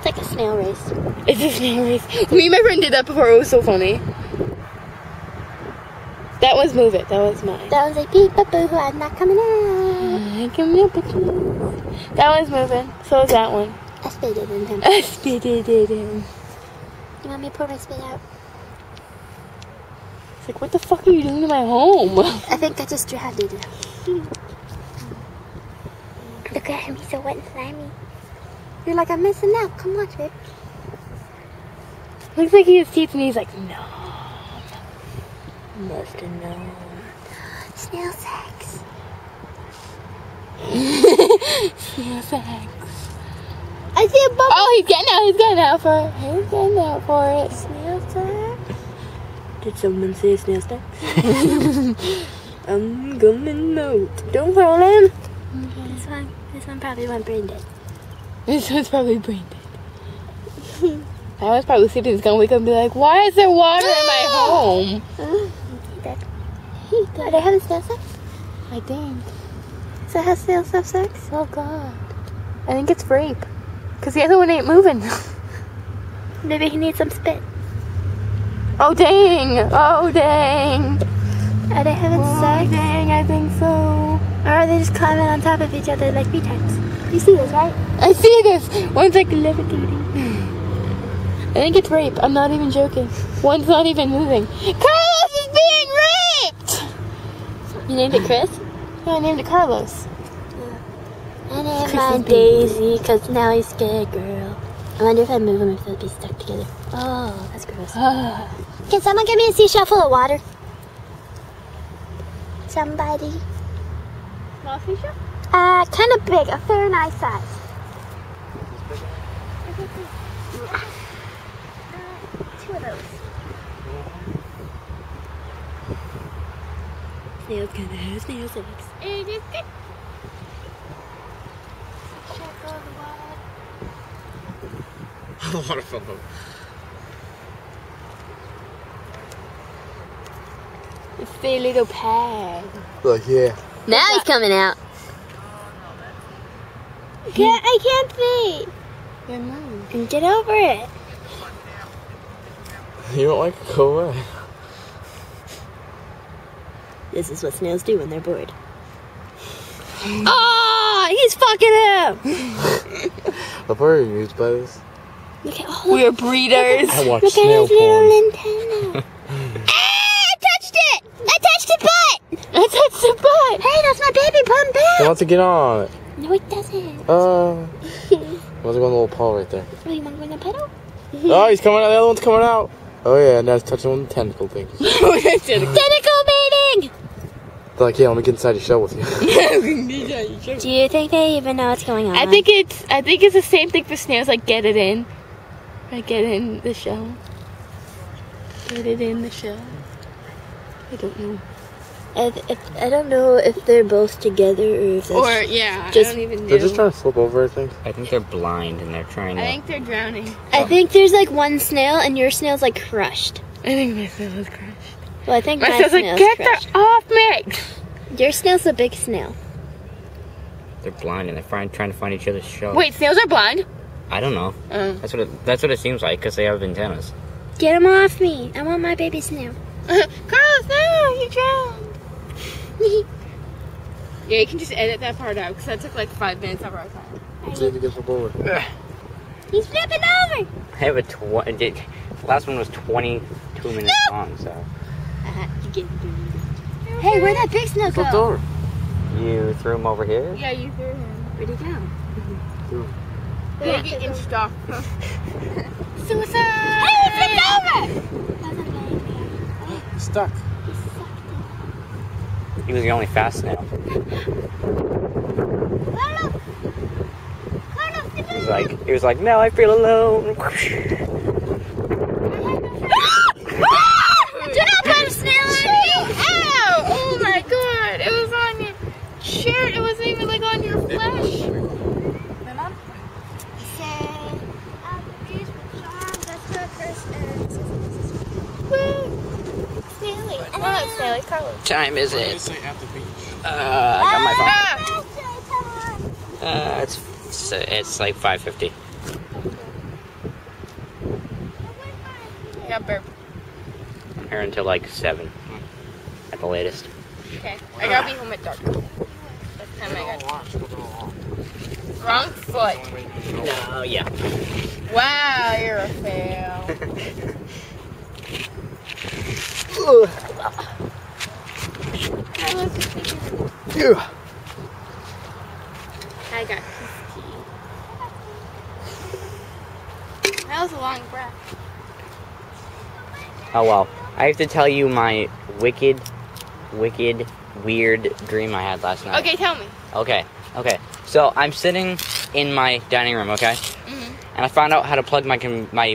It's like a snail race. It's a snail race. Me and my friend did that before. It was so funny. That was Move It. That was mine. That was like peep-a-boo, I'm not coming out. Come here, bitches. That was moving. So was that one. I spit it in him. I spit it in. You want me to pour my spit out? It's like, what the fuck are you doing to my home? I think I just drowned it. Look at him, he's so wet and slimy. You're like, I'm missing out. Come watch it. Looks like he has teeth and he's like, no. Must have known. Snail sex. Snail sex. I see a bubble. Oh, he's getting out. He's getting out for it. He's getting out for it. Snail sex. Did someone say snail sex? I'm coming out. Don't fall in. This one probably went brain dead. This one's probably brain dead. I was probably sleeping. He's gonna wake up and be like, why is there water in my home? He's dead. Are they having snail sex? I think. Does that have snail sex? Oh, God. I think it's rape. Because the other one ain't moving. Maybe he needs some spit. Oh, dang. Oh, dang. Are they having sex? Dang, I think so. Or are they just climbing on top of each other like retards? You see this, right? I see this. One's like levitating. I think it's rape. I'm not even joking. One's not even moving. Carlos is being raped! You named it Chris? Yeah, I named it Carlos. I named mine Daisy because now he's scared, girl. I wonder if I move them if they'll be stuck together. Oh, that's gross. Can someone give me a seashell full of water? Somebody. Small seashell? Kind of big, a fair nice size. Two of those. Snail's gonna have snail sex. It is good. I don't want to film him. It's the little pad. Like, yeah. Now he's coming out. I can't see. They're mine. And get over it. You don't like to go away. This is what snails do when they're bored. Oh, he's fucking up. How far are you used by this? Look at all We're breeders. I watch Look snail at his porn. little antenna. Ah, I touched it. I touched the butt. I touched the butt. Hey, that's my baby pump He back. wants to get on it. No, it doesn't. What's going little paw right there? Oh, you want to go in the pedal? Oh, he's coming out. The other one's coming out. Oh, yeah, now he's touching one of the tentacle things. Tentacle mating. They're like, yeah, let me get inside your shell with you. Do you think they even know what's going on? I think it's the same thing for snails, like get it in. Like get in the shell. Get it in the shell. I don't know. I don't know if they're both together or if that's I just- don't even know. They're just trying to flip over, I think. I think they're blind and they're trying to... I think they're drowning. I think there's like one snail and your snail's like crushed. I think my snail is crushed. Well, I think My my snail's like, snail's get crushed. that off me! Your snail's a big snail. They're blind and they're trying to find each other's shell. Wait, snails are blind? I don't know. That's what it seems like because they have antennas. Get him off me. I want my baby snail. Carlos, no, you drowned. Yeah, you can just edit that part out because that took like 5 minutes of our time. See if he gets the bullet. He's flipping over. I have the last one was 22 minutes long, so... Hey, where'd that big snail Flipped go? over. You threw him over here? Yeah, you threw him. Where'd he go? Maybe in stock. Suicide! Hey, he flipped over! Stuck. He was the only fast snail. He was like, now I feel alone. Do not put a snail on me! Ow! Oh my god! It was on your shirt. It wasn't even like on your flesh. Time is it? I got my phone. It's like 5:50. Got burp. I'm here until like 7 at the latest. Okay. I gotta be home at dark. That's the time I got. Wrong foot. No, yeah. Wow, you're a fail. I got pee. That was a long breath. Oh well. I have to tell you my wicked, weird dream I had last night. Okay, tell me. Okay. So I'm sitting in my dining room, okay? And I found out how to plug my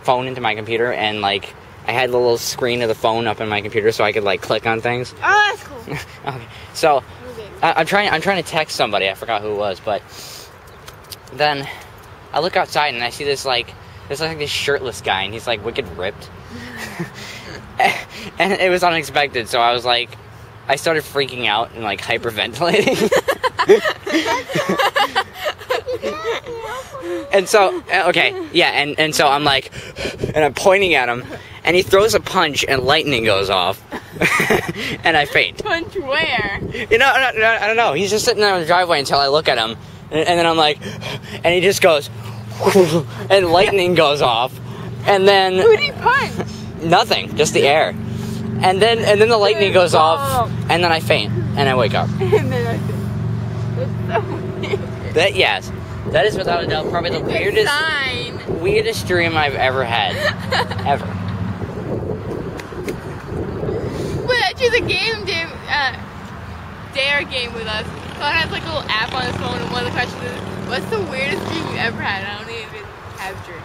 phone into my computer, and like I had the little screen of the phone up in my computer, so I could like click on things. Oh, that's cool. Okay. So I'm trying to text somebody. I forgot who it was, but then I look outside and I see this shirtless guy, and he's like wicked ripped. And it was unexpected, so I started freaking out and like hyperventilating. And so, and so I'm like, and I'm pointing at him, and he throws a punch, and lightning goes off, and I faint. Punch where? You know, I don't know. He's just sitting there in the driveway until I look at him, and then I'm like, and he just goes, and lightning goes off, and then Who did he punch? nothing, just the air, and then the lightning goes off, and then I faint, and I wake up. And then I said, that's so weird. Yes, that is without a doubt probably the weirdest dream I've ever had, ever. But I choose a dare game with us. Someone has like a little app on his phone, and one of the questions is, "What's the weirdest dream you ever had?" I don't even have dreams.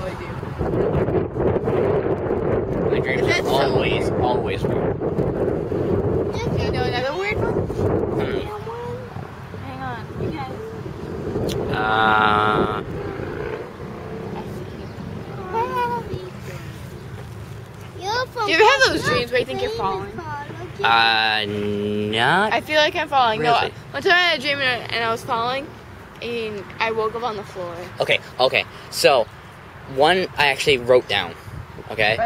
What do I do? My dreams are always weird. Do you know another weird one? Hmm. Hang on, you guys. Do you ever have those dreams where you think you're falling? Not. I feel like I'm falling. Really? No, one time I had a dream and I was falling, and I woke up on the floor. Okay. So, one I actually wrote down. Okay.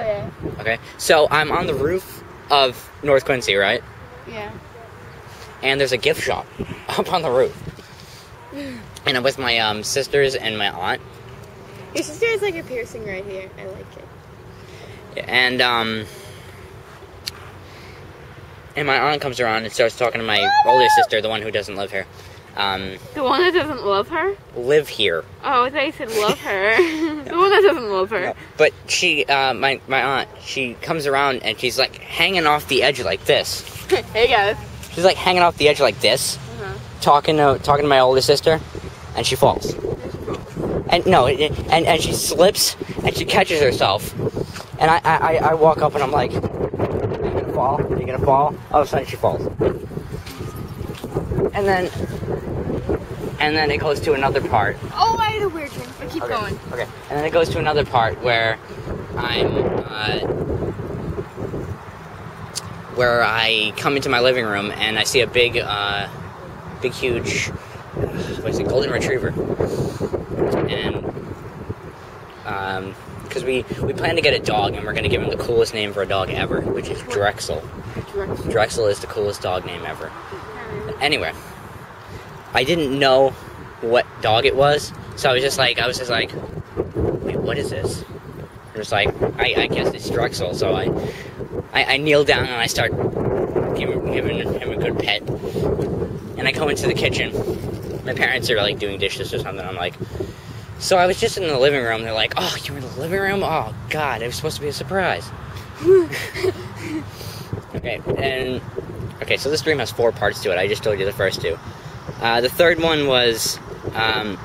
Okay. So I'm on the roof of North Quincy, right? Yeah. And there's a gift shop up on the roof. And I'm with my sisters and my aunt. Your sister has like a piercing right here. I like it. And my aunt comes around and starts talking to my older sister, the one who doesn't live here. The one that doesn't love her? Live here. Oh, I thought you said love her. The one that doesn't love her. No, but she, my aunt, she comes around and she's like hanging off the edge like this. Hey guys. She's like hanging off the edge like this, talking to my older sister, and she falls. And no, and she slips and she catches herself. And I walk up and I'm like, "Are you gonna fall? Are you gonna fall?" All of a sudden she falls. And then it goes to another part. Oh, I had a weird dream. But keep going. Okay. And then it goes to another part where I come into my living room and I see a big, huge, what is it, golden retriever. And because we plan to get a dog, and we're gonna give him the coolest name for a dog ever, which is Drexel. Drexel is the coolest dog name ever. Anyway, I didn't know what dog it was, so I was just like, wait, what is this? I'm just like, I guess it's Drexel. So I kneel down and I start giving him a good pet. And I go into the kitchen. My parents are like doing dishes or something. I'm like, so I was just in the living room. They're like, "Oh, you were in the living room? Oh God, it was supposed to be a surprise." Okay, so this dream has 4 parts to it. I just told you the first 2. The third one was I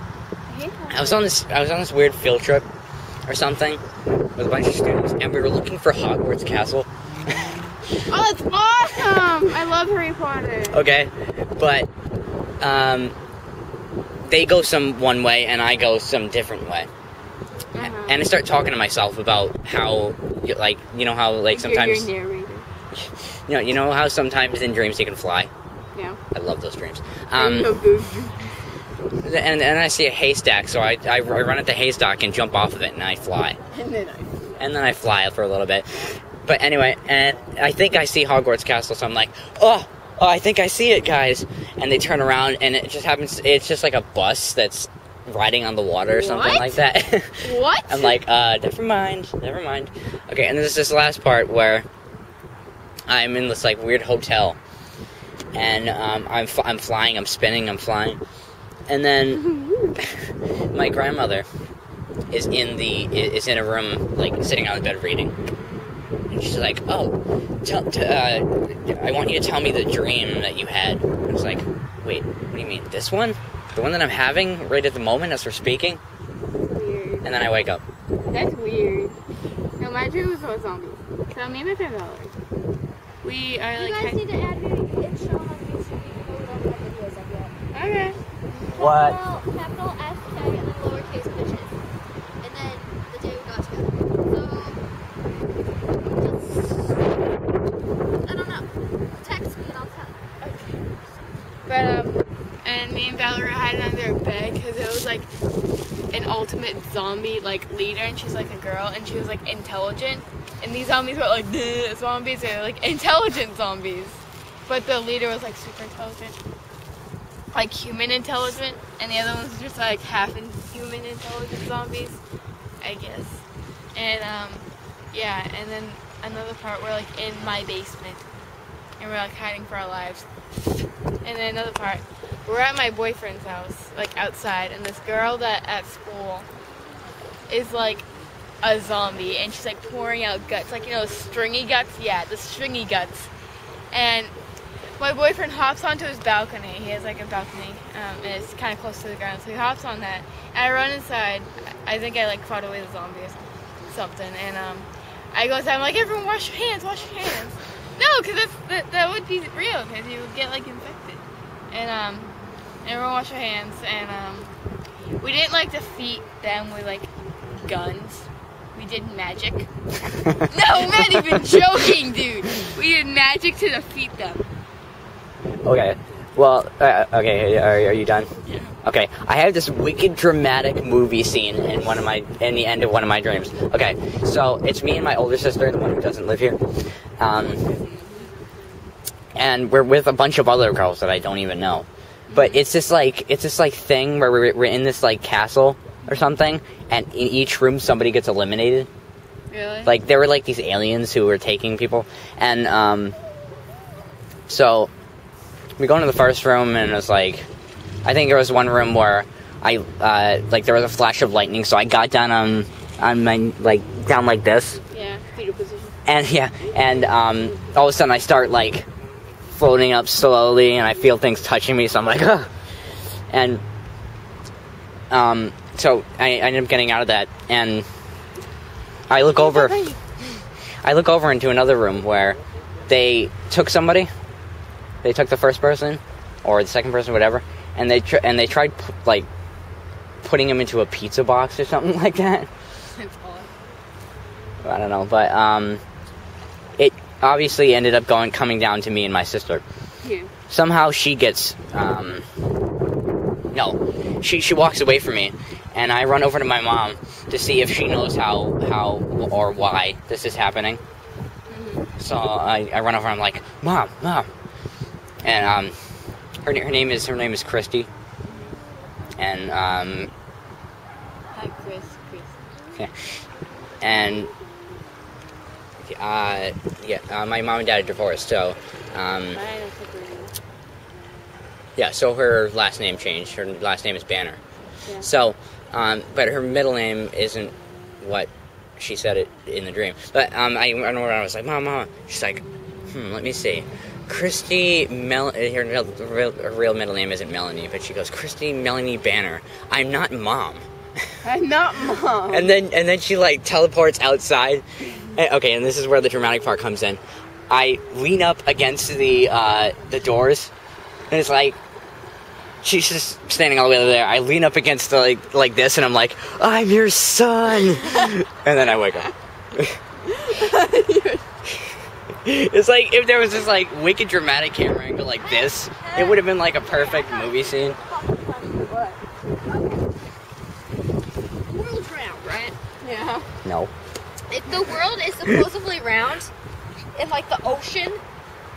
was on this weird field trip or something with a bunch of students, and we were looking for Hogwarts Castle. Oh, that's awesome! I love Harry Potter. Okay, but they go some one way and I go some different way. And I start talking to myself about how, like, you know how, like, sometimes... You're narrator. You know how sometimes in dreams you can fly? Yeah. I love those dreams. I love those dreams. And I see a haystack, so I run at the haystack and jump off of it and I fly. And then and then I fly for a little bit. But anyway, and I think I see Hogwarts Castle, so I'm like, oh, I think I see it, guys. And they turn around, and it just happens, it's just like a bus that's riding on the water or something like that. What? I'm like, never mind. Okay, and there's this last part where I'm in this, like, weird hotel. And I'm flying, I'm spinning, I'm flying. And then my grandmother is in a room, like, sitting on the bed reading. And she's like, oh, I want you to tell me the dream that you had. I was like, wait, what do you mean? This one? The one that I'm having right at the moment as we're speaking? Weird. And then I wake up. That's weird. No, my dream was about zombies. So me and my friend Valerie, we are like... You guys need to add me. It's shown on YouTube. You can go to videos of it. Okay. What? Capital S, K, and then lowercase bitches. And then the day we got together. So, I don't know. Text me and I'll tell you. But, and me and Valerie hid under a bed because it was like an ultimate zombie like leader, and she's like a girl, and she was like intelligent, and these zombies were like zombies, they're like intelligent zombies, but the leader was like super intelligent, like human intelligent, and the other ones were just like half human intelligent zombies, I guess. And yeah, and then another part we're like in my basement, and we're like hiding for our lives. And then another part, we're at my boyfriend's house, like outside, and this girl that at school is like a zombie, and she's like pouring out guts, like, you know, stringy guts? Yeah, the stringy guts. And my boyfriend hops onto his balcony. He has like a balcony, and it's kind of close to the ground, so he hops on that. And I run inside. I think I like fought away the zombie or something, and I go inside. I'm like, everyone wash your hands, wash your hands. No, because that would be real, because you would get like infected. And everyone wash your hands, and we didn't like defeat them with like guns. We did magic. No, I'm not even joking, dude. We did magic to defeat them. Okay. Well, okay, are you done? Yeah. Okay, I have this wicked dramatic movie scene in the end of one of my dreams. Okay, so it's me and my older sister, the one who doesn't live here. And we're with a bunch of other girls that I don't even know. But it's this like thing where we're in this like castle or something, and in each room somebody gets eliminated. Really? Like there were like these aliens who were taking people, and so we go into the first room, and it was like, I think there was one room where I like there was a flash of lightning, so I got down on my like down like this. Yeah, fetal position. And yeah, and all of a sudden I start like floating up slowly, and I feel things touching me, so I'm like, ugh. And so I ended up getting out of that, and I look over into another room where they took somebody. They took the first person or the second person, whatever, and they tried like putting him into a pizza box or something like that. That's odd. I don't know, but it obviously ended up coming down to me and my sister. Yeah. Somehow she gets she walks away from me, and I run over to my mom to see if she knows how or why this is happening. Mm-hmm. So I run over and I'm like, Mom, and her name is Christy, and Hi, Chris. yeah, and my mom and dad are divorced, so yeah, so her last name changed. Her last name is Banner. Yeah. So, but her middle name isn't what she said it in the dream. But I remember I was like, Mom. She's like, let me see. Christy her real middle name isn't Melanie, but she goes, Christy Melanie Banner. I'm not Mom. I'm not Mom. And then she like teleports outside. Okay, and this is where the dramatic part comes in. I lean up against the doors, and it's like she's just standing all the way over there. I lean up against the like this, and I'm like, I'm your son. And then I wake up. It's like if there was this like wicked dramatic camera angle like this, it would have been like a perfect movie scene. World's round, right? Yeah. No. if the world is supposedly round, in like the ocean,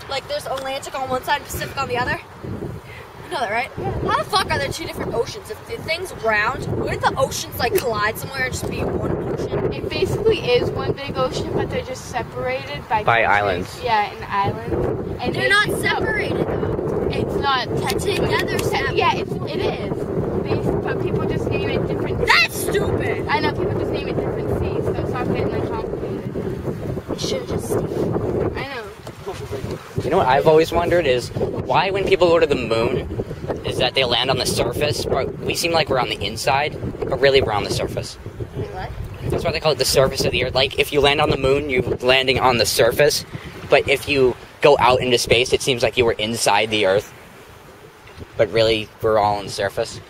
like there's Atlantic on one side and Pacific on the other. You know that, right? How the fuck are there two different oceans? If the thing's round, wouldn't the oceans like collide somewhere and just be one ocean? It basically is one big ocean, but they're just separated by By countries. islands. Yeah, an island. And They're not separated though. It's not Together separate. Yeah, it is. But people just name it different. That's stupid! I know people just name it different seas, so it's not getting like complicated. It should just stay. I know. You know what I've always wondered is why when people go to the moon is that they land on the surface, but we seem like we're on the inside, but really we're on the surface. Wait, what? That's why they call it the surface of the earth. Like if you land on the moon, you're landing on the surface, but if you go out into space, it seems like you were inside the earth, but really we're all on the surface.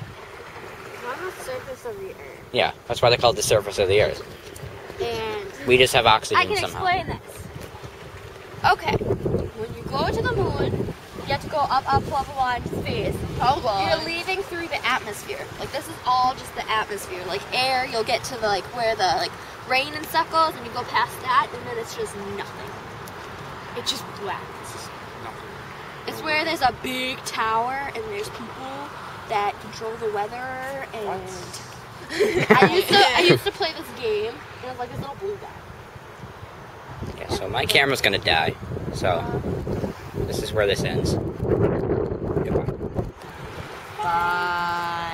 On the surface of the earth. Yeah, that's why they call it the surface of the earth. And We just have oxygen I can somehow. explain this. Okay, when you go to the moon, you have to go up, blah, blah, blah, into space. Hold on. You're leaving through the atmosphere. Like, this is all just the atmosphere. Like, air, you'll get to, the, like, where the, like, rain and stuff goes, and you go past that, and then it's just nothing. It's just black. It's where there's a big tower, and there's people that control the weather, and... I used to play this game, and it was like this little blue guy. Yeah, so my camera's gonna die. So this is where this ends. Goodbye. Bye.